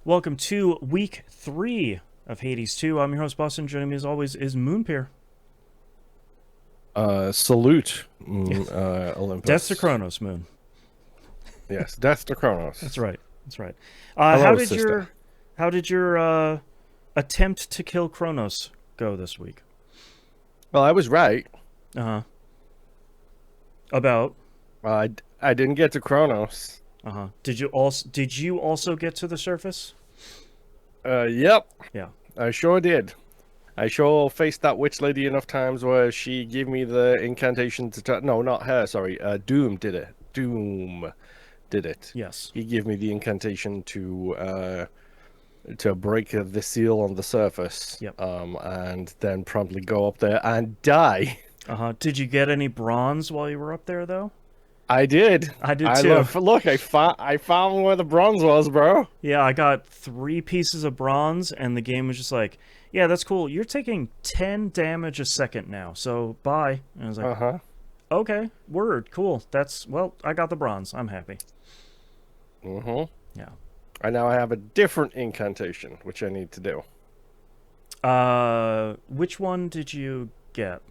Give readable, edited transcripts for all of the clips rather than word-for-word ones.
Welcome to week 3 of Hades 2. I'm your host, Boston. Joining me as always is Moonpear. Salute, Death to Olympus. Kronos, Moon. Yes, death to That's Kronos. right. That's right. How Hello, did sister. your attempt to kill Kronos go this week? Well, I was right. Uh-huh. About I didn't get to Kronos. uh-huh. Did you also get to the surface? Yep, Yeah. I sure did. I sure faced that witch lady enough times where she gave me the incantation to no, not her, sorry. Doom did it. Doom did it. Yes. He gave me the incantation to break the seal on the surface, Yep. and then promptly go up there and die. Uh-huh. Did you get any bronze while you were up there though? I did. I did I too. look. I found where the bronze was, bro. Yeah, I got 3 pieces of bronze, and the game was just like, yeah, that's cool. You're taking 10 damage a second now, so bye. And I was like, Uh-huh. okay, word, cool. Well, I got the bronze. I'm happy. Mm-hmm. Yeah. I now have a different incantation, which I need to do. Which one did you get?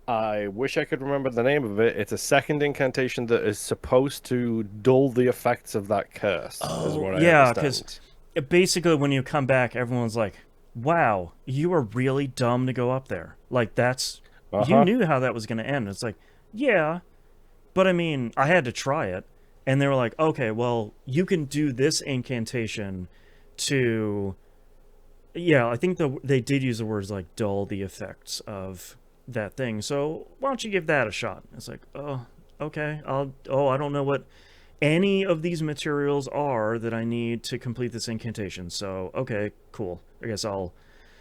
I wish I could remember the name of it. It's a second incantation that is supposed to dull the effects of that curse, is Oh, what I yeah, because understand. basically when you come back, everyone's like, wow, you were really dumb to go up there. Like, you Uh-huh. knew how that was going to end. It's like, yeah, but I mean, I had to try it. And they were like, okay, well, you can do this incantation to. Yeah, I think they did use the words like dull the effects of that thing. So why don't you give that a shot? It's like, oh, okay. I don't know what any of these materials are that I need to complete this incantation. So, okay, cool. I guess I'll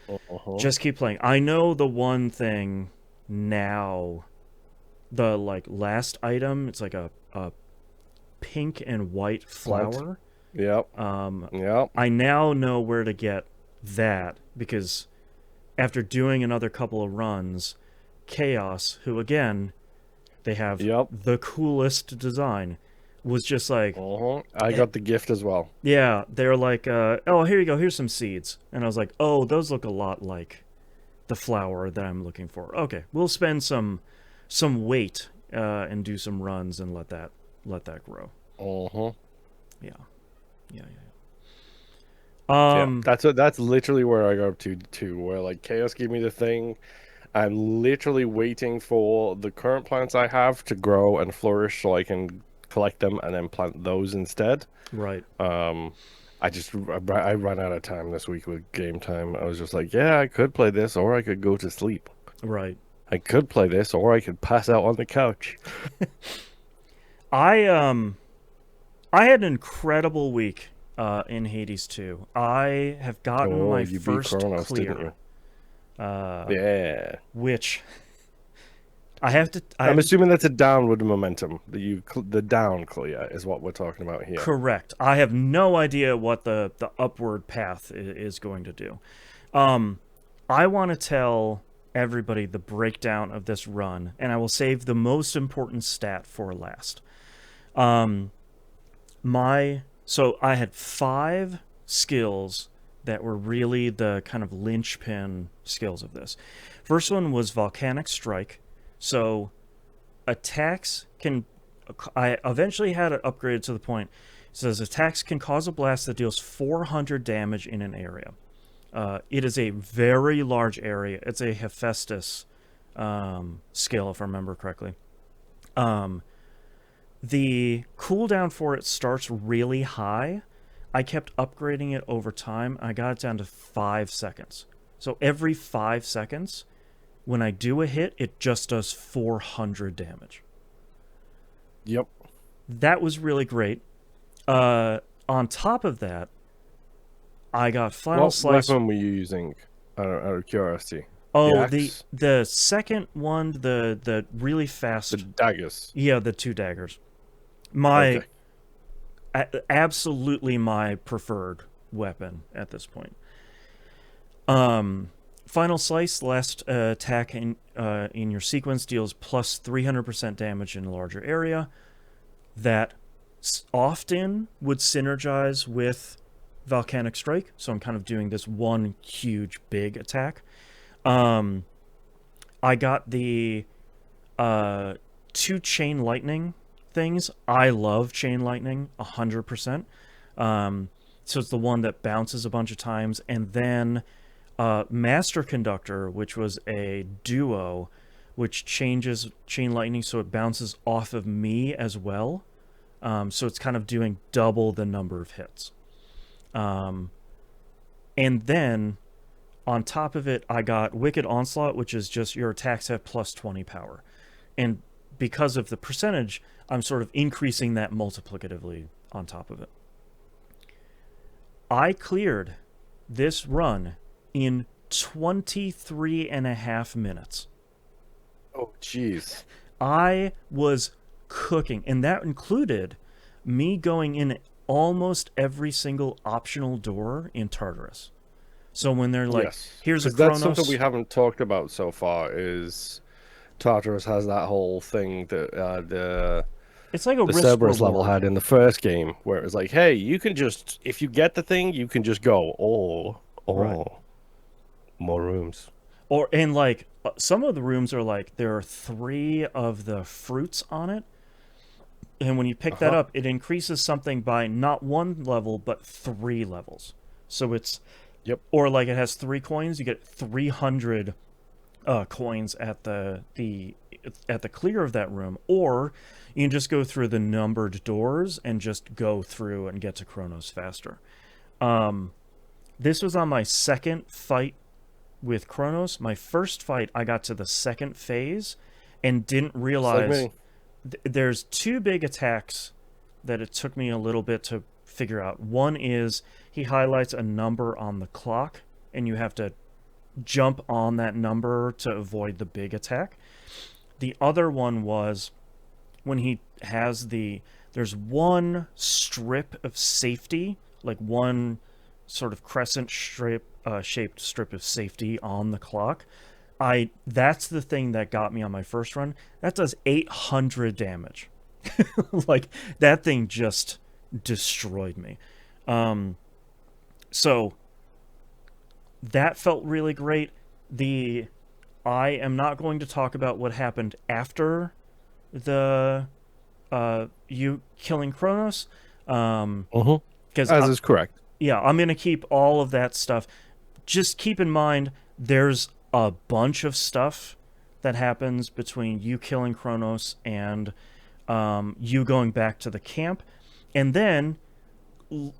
Uh-huh. just keep playing. I know the one thing now, the like last item, it's like a pink and white Plant. flower. Yep. Um, Yep. I now know where to get that because after doing another couple of runs, Chaos, who again, they have Yep. the coolest design, was just like, Uh-huh. I eh, got the gift as well. yeah, they're like, oh, here you go, here's some seeds. And I was like, oh, those look a lot like the flower that I'm looking for. Okay, we'll spend some weight and do some runs and let that grow. Uh-huh. Yeah, yeah, yeah. Yeah, Um, that's literally where I go up to where like Chaos gave me the thing. I'm literally waiting for the current plants I have to grow and flourish so I can collect them and then plant those instead. right, Um, I ran out of time this week with game time. I was just like, yeah, I could play this or I could go to sleep. right. I could play this or I could pass out on the couch. I I had an incredible week in Hades 2. I have gotten Oh, my you beat first Kronos, didn't clear, you? uh, Yeah. which I have to. I I'm have to assuming that's a downward momentum. The down clear is what we're talking about here. correct. I have no idea what the upward path is going to do. Um, I want to tell everybody the breakdown of this run, and I will save the most important stat for last. Um, so I had 5 skills that were really the kind of linchpin skills of this. First one was volcanic strike. So attacks can. I eventually had it upgraded to the point. It says attacks can cause a blast that deals 400 damage in an area. It is a very large area. It's a Hephaestus skill, if I remember correctly. Um, the cooldown for it starts really high. I kept upgrading it over time. I got it down to 5 seconds. So every 5 seconds, when I do a hit, it just does 400 damage. Yep. That was really great. On top of that, I got Final What Slice. weapon were you using? Out of curiosity. The Oh, the axe? the second one, the really The fast. daggers? Yeah, the 2 daggers. My Okay. absolutely my preferred weapon at this point. Um, Final Slice, last attack in your sequence deals plus 300% damage in a larger area. That often would synergize with Volcanic Strike, so I'm kind of doing this one huge big attack. Um, I got the uh, two chain lightning things. I love chain lightning 100%. So it's the one that bounces a bunch of times, and then Master Conductor, which was a duo, which changes chain lightning so it bounces off of me as well. So it's kind of doing double the number of hits. Um, and then on top of it, I got Wicked Onslaught, which is just your attacks have plus 20 power. And because of the percentage, I'm sort of increasing that multiplicatively on top of it. I cleared this run in 23 and a half minutes. Oh, jeez. I was cooking, and that included me going in almost every single optional door in Tartarus. So when they're like, Yes, here's a because that's something Chronos. we haven't talked about so far. Is Tartarus has that whole thing that It's like a the risk Cerberus level reward. had in the first game, where it was like, hey, you can just if you get the thing, you can just go. Right. More rooms. Or, and like, some of the rooms are like, there are three of the fruits on it. And when you Uh pick that huh. up, it increases something by not one level, but three levels. So it's, Yep. or like it has 3 coins, you get 300 coins at the clear of that room, or you can just go through the numbered doors and just go through and get to Chronos faster. Um, this was on my second fight with Chronos. My first fight, I got to the second phase and didn't Just like realize me. there's two big attacks that it took me a little bit to figure out. One is he highlights a number on the clock, and you have to jump on that number to avoid the big attack. The other one was when he has there's one strip of safety, like one sort of crescent shaped strip of safety on the clock. I That's the thing that got me on my first run. That does 800 damage. Like that thing just destroyed me. Um, so that felt really great. The I am not going to talk about what happened after the you killing Kronos. Mm-hmm. Because As is correct. yeah, I'm gonna keep all of that stuff. Just keep in mind there's a bunch of stuff that happens between you killing Kronos and you going back to the camp, and then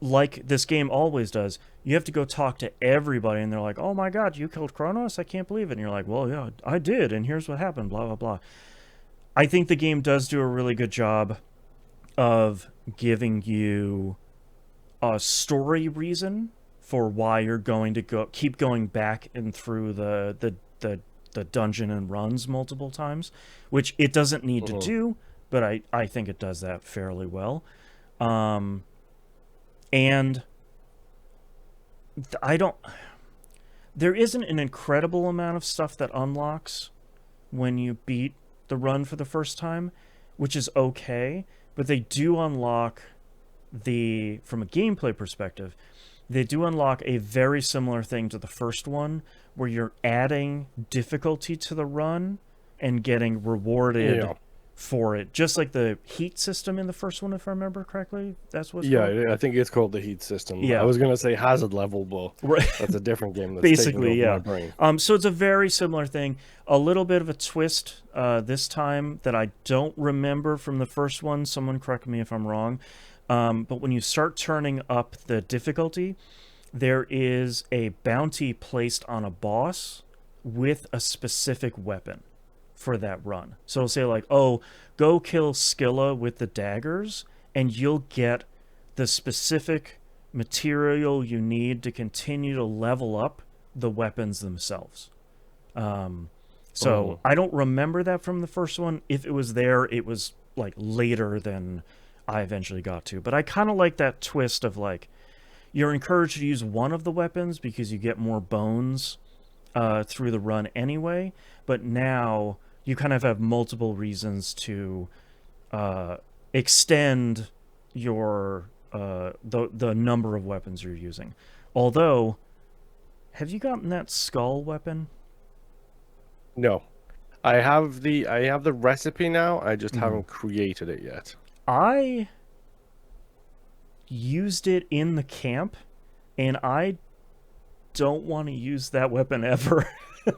like this game always does, you have to go talk to everybody, and they're like, "Oh my God, you killed Kronos! I can't believe it!" And you're like, "Well, yeah, I did, and here's what happened." Blah blah blah. I think the game does do a really good job of giving you a story reason for why you're going to keep going back and through the dungeon and runs multiple times, which it doesn't need to Mm-hmm. do, but I think it does that fairly well. Um, and I don't. There isn't an incredible amount of stuff that unlocks when you beat the run for the first time, which is okay, but they do unlock from a gameplay perspective, they do unlock a very similar thing to the first one where you're adding difficulty to the run and getting rewarded Yeah. for it. Just like the heat system in the first one, if I remember correctly, that's what it's called. Yeah, I think it's called the heat system. I Yeah. was gonna say hazard level, but Right. that's a different game that's taking Basically, over my yeah. brain. So it's a very similar thing. A little bit of a twist this time that I don't remember from the first one. Someone correct me if I'm wrong. But when you start turning up the difficulty, there is a bounty placed on a boss with a specific weapon for that run. So it'll say like, "Oh, go kill Scylla with the daggers, and you'll get the specific material you need to continue to level up the weapons themselves." Um, so Mm. I don't remember that from the first one. If it was there, it was like later than I eventually got to. But I kind of like that twist of like you're encouraged to use one of the weapons because you get more bones through the run anyway. But now you kind of have multiple reasons to uh, extend your the number of weapons you're using. Although, have you gotten that skull weapon? No. I have the recipe now. I just Mm. haven't created it yet. I used it in the camp, and I don't want to use that weapon ever.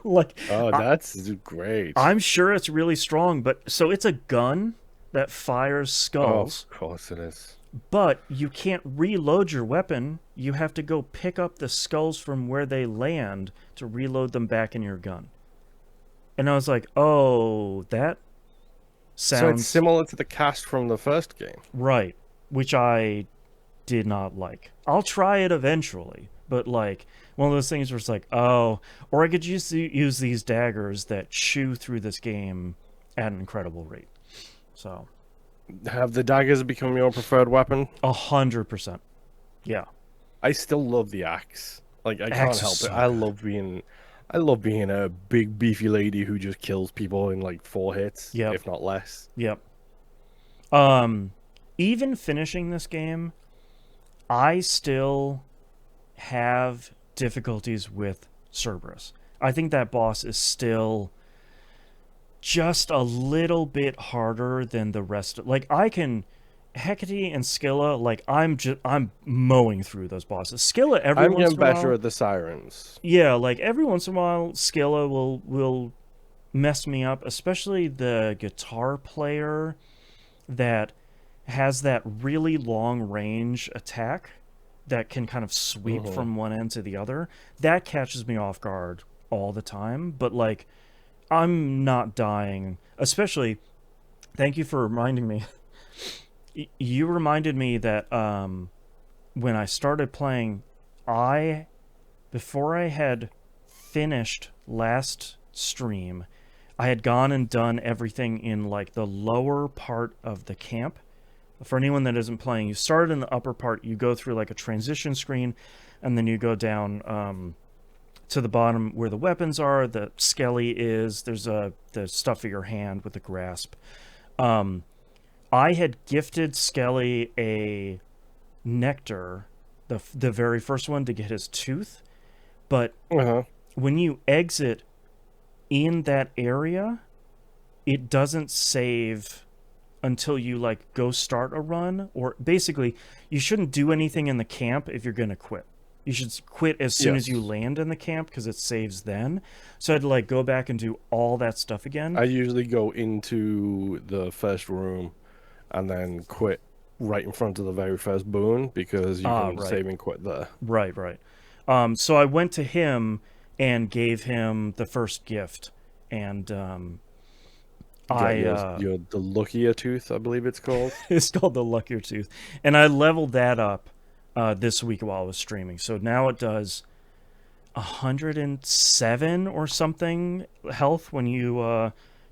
like, Oh, I, that's great. I'm sure it's really strong, but so it's a gun that fires Oh, of skulls, course it is. but you can't reload your weapon. You have to go pick up the skulls from where they land to reload them back in your gun. And I was like, oh, that So it's sounds similar to the cast from the first game. right, which I did not like. I'll try it eventually, but like one of those things where it's like, oh, or I could use these daggers that chew through this game at an incredible rate. So, Have the daggers become your preferred weapon? 100%. Yeah, I still love the axe. Like I can't axe is help it. so good. I love being a big beefy lady who just kills people in like 4 hits, Yep, if not less. yep. Um, even finishing this game, I still have difficulties with Cerberus. I think that boss is still just a little bit harder than the rest. Like I can Hecate and Scylla, like I'm mowing through those bosses. Scylla every I'm once getting in a better while, at the sirens. yeah, like every once in a while Scylla will mess me up, especially the guitar player that has that really long range attack that can kind of sweep Hmm. from one end to the other. That catches me off guard all the time, but like I'm not dying. Especially, thank you for reminding me. You reminded me that when I started playing, I before I had finished last stream, I had gone and done everything in like the lower part of the camp. For anyone that isn't playing, you start in the upper part, you go through like a transition screen, and then you go down to the bottom where the weapons are. The skelly is there's the stuff for your hand with the grasp. Um, I had gifted Skelly a nectar, the very first one to get his tooth, but Uh-huh. when you exit in that area, it doesn't save until you like go start a run, or basically you shouldn't do anything in the camp if you're going to quit. You should quit as soon as you Yes. land in the camp because it saves then. So I had to like go back and do all that stuff again. I usually go into the first room and then quit right in front of the very first boon because you Ah, can right. save and quit there. Right, right. So I went to him and gave him the first gift, and Get I your the luckier tooth, I believe it's called. it's called the Luckier Tooth, and I leveled that up this week while I was streaming. So now it does 107 or something health when you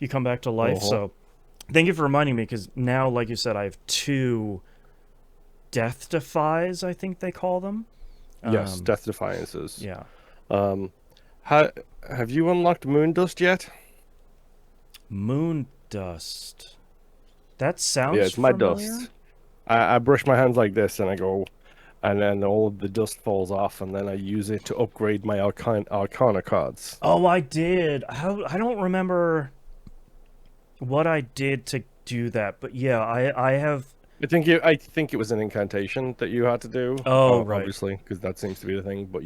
come back to life. Uh-huh. So thank you for reminding me because now, like you said, I have two death defies. I think they call them. Yes, Um, Death Defiances. yeah, Um, ha have you unlocked Moon Dust yet? moon dust. That Yeah, sounds it's my familiar. dust. I brush my hands like this and I go, and then all of the dust falls off, and then I use it to upgrade my Arcana cards. Oh, I did. How I don't remember what I did to do that, but yeah, I have. I think it was an incantation that you had to do, Oh, right. obviously, because that seems to be the thing. But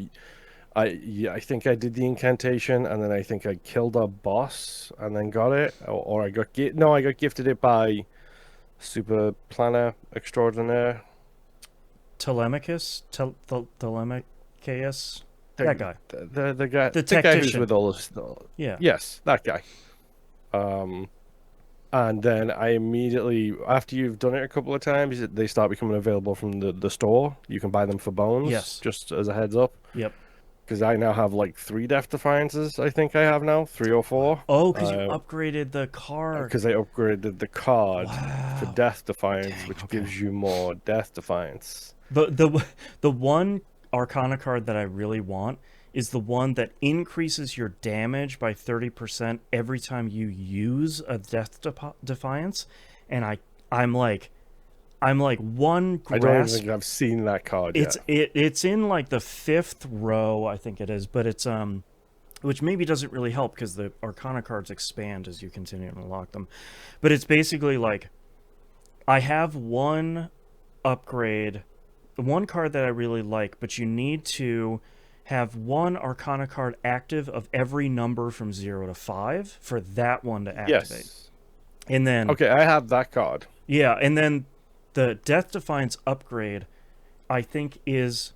I think I did the incantation, and then I think I killed a boss, and then got it, or I got no, I got gifted it by Super Planner Extraordinaire. Telemachus, that The guy, the guy the the guy who's tactician. with all this. Yeah. Yes, that guy. Um, and then I immediately, after you've done it a couple of times, they start becoming available from the store. You can buy them for bones, Yes. just as a heads up. Yep. Because I now have like 3 Death Defiances, I think I have now, 3 or 4. Oh, because you upgraded the card. Because I upgraded the card for Wow. Death Defiance, Dang. which Okay. gives you more Death Defiance. The one Arcana card that I really want is the one that increases your damage by 30% every time you use a Death Defiance, and I'm like I'm like one I don't even grasp. think I've seen that card yet. It's in like the fifth row, I think it is, but it's which maybe doesn't really help because the Arcana cards expand as you continue to unlock them. But it's basically like I have one upgrade, one card that I really like, but you need to have one Arcana card active of every number from 0 to 5 for that one to activate. Yes. And then, Okay, I have that card. yeah, and then the Death Defiance upgrade, I think, is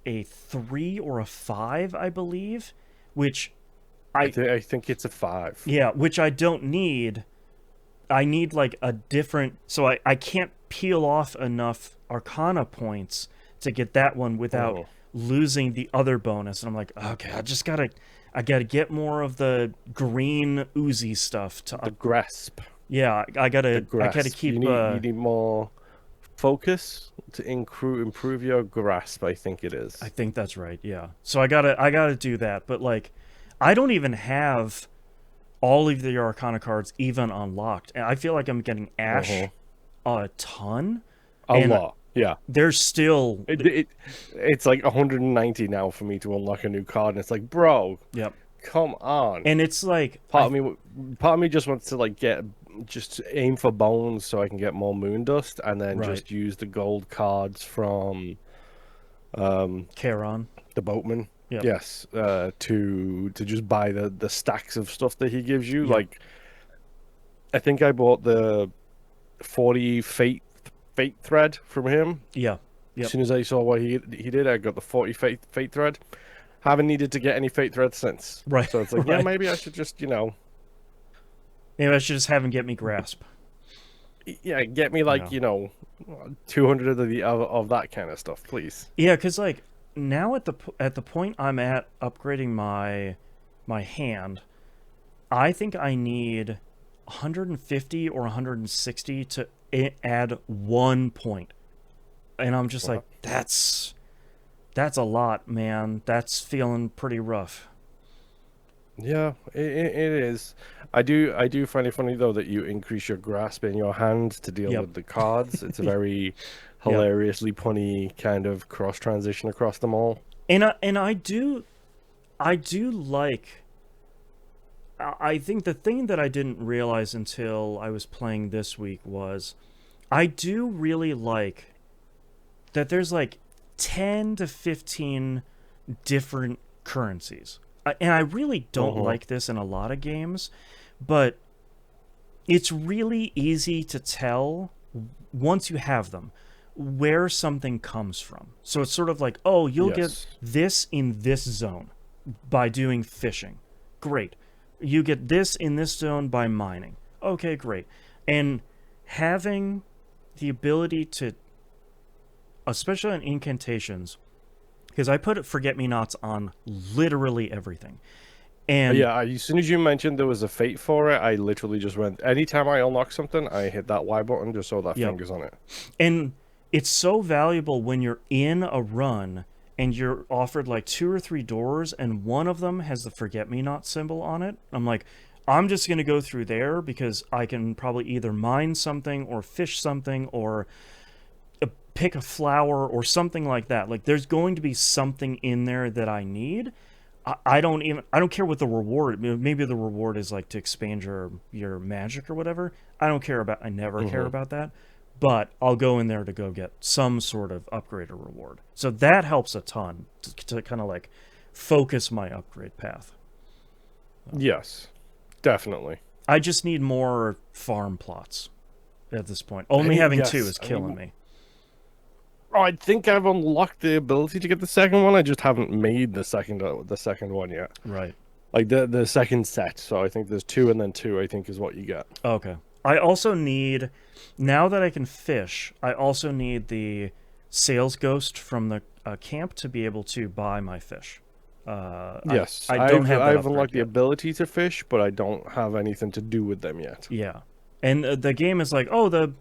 a 3 or a 5, I believe, which I think it's a 5. yeah, which I don't need. I need like a different, so I can't peel off enough Arcana points to get that one without Oh, losing the other bonus. And I'm like, okay, I gotta get more of the green oozy stuff to the up. grasp. Yeah, The I gotta grasp. keep. You need more focus to improve your grasp. I think it I is. think that's right. Yeah, so I gotta do that. But like, I don't even have all of the Arcana cards even unlocked, and I feel like I'm getting Uh-huh. Ash a ton, A and lot. Yeah. there's still It's like 190 now for me to unlock a new card, and it's like, bro, yep. come on. And it's like Part of me just wants to like just aim for bones so I can get more moon dust, and then right, just use the gold cards from um Charon. the boatman. Yep, Yes, to just buy the stacks of stuff that he gives you. yep, Like I think I bought the 40 fate thread from him. yeah, As yep. soon as I saw what he did, I got the 40 fate thread. Haven't needed to get any fate thread since. Right, So it's like, yeah, right. maybe I should just, Maybe I should just have him get me grasp. yeah, get me Yeah, like, 200 of that kind of stuff, please. yeah, because like now at the point I'm at upgrading my hand, I think I need 150 or 160 to add 1 point, and I'm just like, Well, that's a lot, man. That's feeling pretty rough. yeah, it is. I do find it funny though that you increase your grasp in your hand to deal Yep, with the cards. It's a very yep. hilariously punny kind of cross transition across them all. And I do like. I think the thing that I didn't realize until I was playing this week was I do really like that there's like 10 to 15 different currencies. And I really don't Uh-huh. like this in a lot of games, but it's really easy to tell once you have them where something comes from. So it's sort of like, oh, you'll get Yes. this in this zone by doing fishing. Great. You get this in this zone by mining. Okay, great. And having the ability to, especially in incantations, because I put forget me nots on literally everything. And Yeah, as soon as you mentioned there was a fate for it, I literally just went. Anytime I unlock something, I hit that Y button just so that yep. finger's on it. And it's so valuable when you're in a run and you're offered like 2 or 3 doors and one of them has the forget me not symbol on it. I'm like, I'm just going to go through there because I can probably either mine something or fish something or pick a flower or something like that. Like there's going to be something in there that I need. I don't care what the reward. Maybe the reward is like to expand your magic or whatever. I don't care about. I never care Hmm. about that. But I'll go in there to go get some sort of upgrade or reward. So that helps a ton to kind of like focus my upgrade path. Yes, definitely. I just need more farm plots at this point. Only having two Yes, is killing me. I think I've unlocked the ability to get the second one. I just haven't made the second one yet. Right. Like the second set. So I think there's two and then two. I think is what you get. Okay. I also need, now that I can fish, I also need the sales ghost from the camp to be able to buy my fish. Yes, I don't have that I've upgrade unlocked the yet. ability to fish, but I don't have anything to do with them yet. Yeah. And the game is like, oh,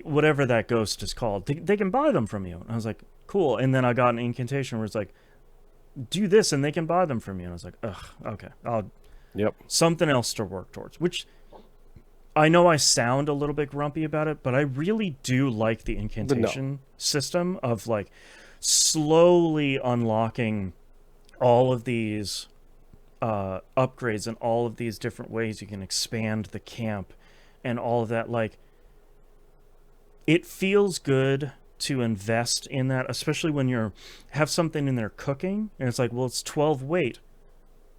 whatever that ghost is called, they can buy them from you. And I was like, cool. And then I got an incantation where it's like, do this and they can buy them from you. And I was like, ugh, okay. Yep. Something else to work towards, which I know I sound a little bit grumpy about it, but I really do like the But no. incantation system of like slowly unlocking all of these upgrades and all of these different ways you can expand the camp and all of that. Like, it feels good to invest in that, especially when you're have something in there cooking and it's like, well, it's 12 weight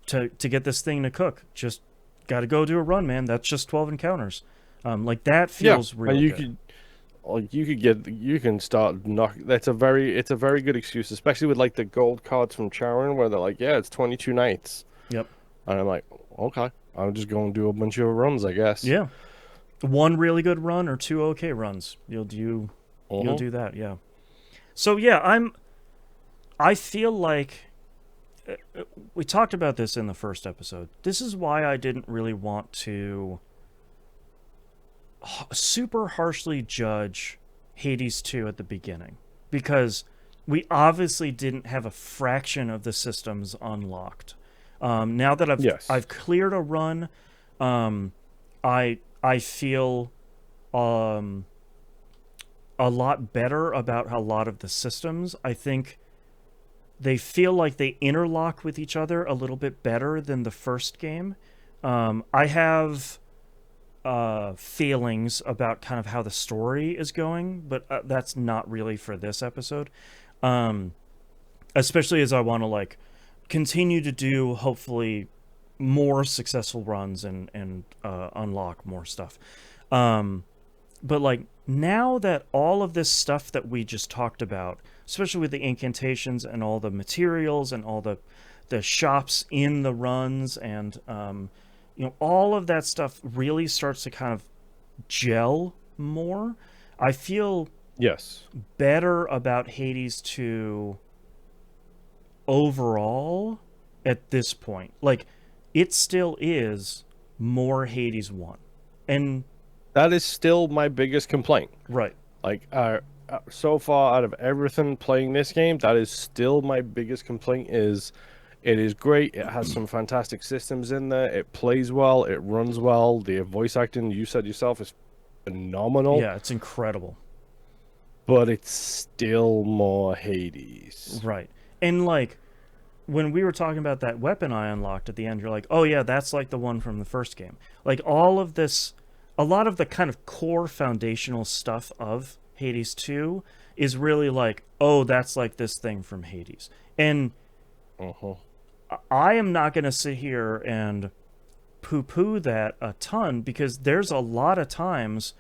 to get this thing to cook. Just got to go do a run, man. That's just 12 encounters. Like, that Yeah, feels and really you good. could like you can start knock. It's a very good excuse, especially with like the gold cards from Charon, where they're like, yeah, it's 22 nights, Yep. and I'm like, okay, I'm just going to do a bunch of runs, I guess. Yeah. One really good run or two okay runs. You'll Uh-huh. do that, yeah. So yeah, I feel like we talked about this in the first episode. This is why I didn't really want to super harshly judge Hades 2 at the beginning, because we obviously didn't have a fraction of the systems unlocked. Now that Yes. I've cleared a run, um, I feel um, a lot better about a lot of the systems. I think they feel like they interlock with each other a little bit better than the first game. I have feelings about kind of how the story is going, but that's not really for this episode. Um, Especially as I want to like continue to do hopefully more successful runs and unlock more stuff. Um, but like, now that all of this stuff that we just talked about, especially with the incantations and all the materials and all the shops in the runs and all of that stuff really starts to kind of gel more. I feel Yes. better about Hades 2 overall at this point. Like, it still is more Hades 1. And That is still my biggest complaint. right. Like, so far out of everything playing this game, that is still my biggest complaint. Is it is great. It has some fantastic systems in there. It plays well. It runs well. The voice acting, you said yourself, is phenomenal. Yeah, it's incredible. But it's still more Hades. Right. And like, when we were talking about that weapon I unlocked at the end, you're like, oh yeah, that's like the one from the first game. Like, all of this, a lot of the kind of core foundational stuff of Hades 2 is really like, oh, that's like this thing from Hades. And Uh-huh. I am not going to sit here and poo poo that a ton, because there's a lot of times.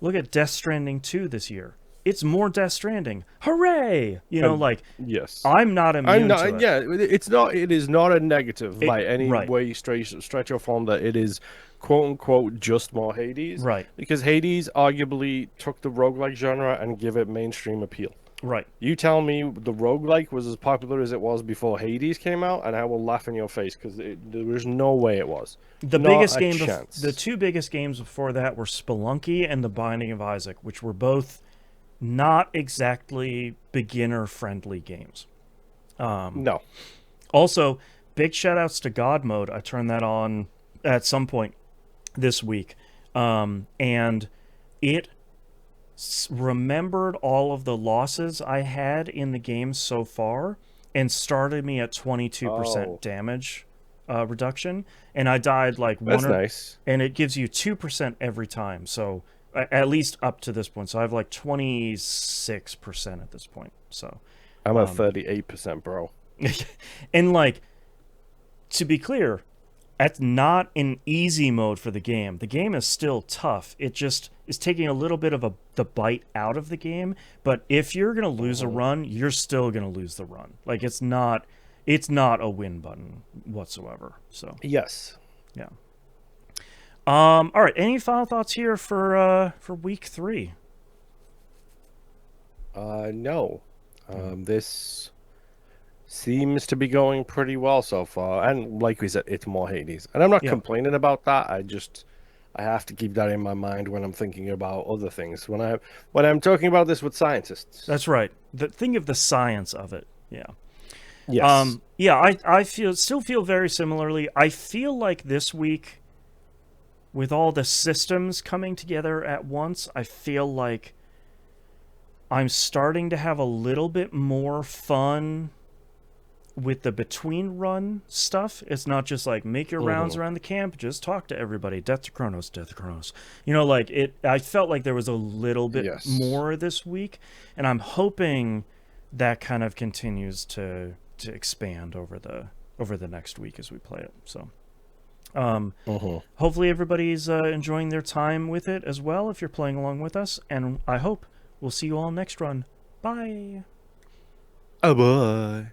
Look at Death Stranding 2 this year. It's more Death Stranding. Hooray! And Like, yes. I'm not I'm immune to not. it. Yeah, it's not. It is not a negative by any Right, way, stretch or form. That it is, quote unquote, just more Hades. right, Because Hades arguably took the roguelike genre and give it mainstream appeal. right. You tell me the roguelike was as popular as it was before Hades came out, and I will laugh in your face because there was no way it was. The Not biggest a game, the chance. two biggest games before that were Spelunky and The Binding of Isaac, which were both not exactly beginner friendly games. No. Also, big shout outs to God Mode. I turned that on at some point this week. And it remembered all of the losses I had in the game so far and started me at 22% Oh, damage reduction. And I died like one that's or, nice. and it gives you 2% every time. So at least up to this point. So I have like 26% at this point. So, I'm at um, 38%, bro. and like, to be clear, that's not an easy mode for the game. The game is still tough. It just is taking a little bit of the bite out of the game. But if you're gonna lose a Uh-huh. run, you're still gonna lose the run. Like, it's not a win button whatsoever. So Yes. yeah. All right. Any final thoughts here for week 3? No. This seems to be going pretty well so far, and like we said, it's more Hades, and I'm not Yeah, complaining about that. I have to keep that in my mind when I'm thinking about other things. When I'm talking about this with scientists. that's right. Think of the science of it. Yeah. Yes. Yeah, I still feel very similarly. I feel like this week with all the systems coming together at once, I feel like I'm starting to have a little bit more fun with the between run stuff. It's not just like make your rounds around the camp, just talk to everybody. Death to Kronos, death to Kronos. You know, like it I felt like there was a little bit Yes. more this week, and I'm hoping that kind of continues to expand over the next week as we play it. So hopefully everybody's enjoying their time with it as well if you're playing along with us, and I hope we'll see you all next run. Bye. Oh boy.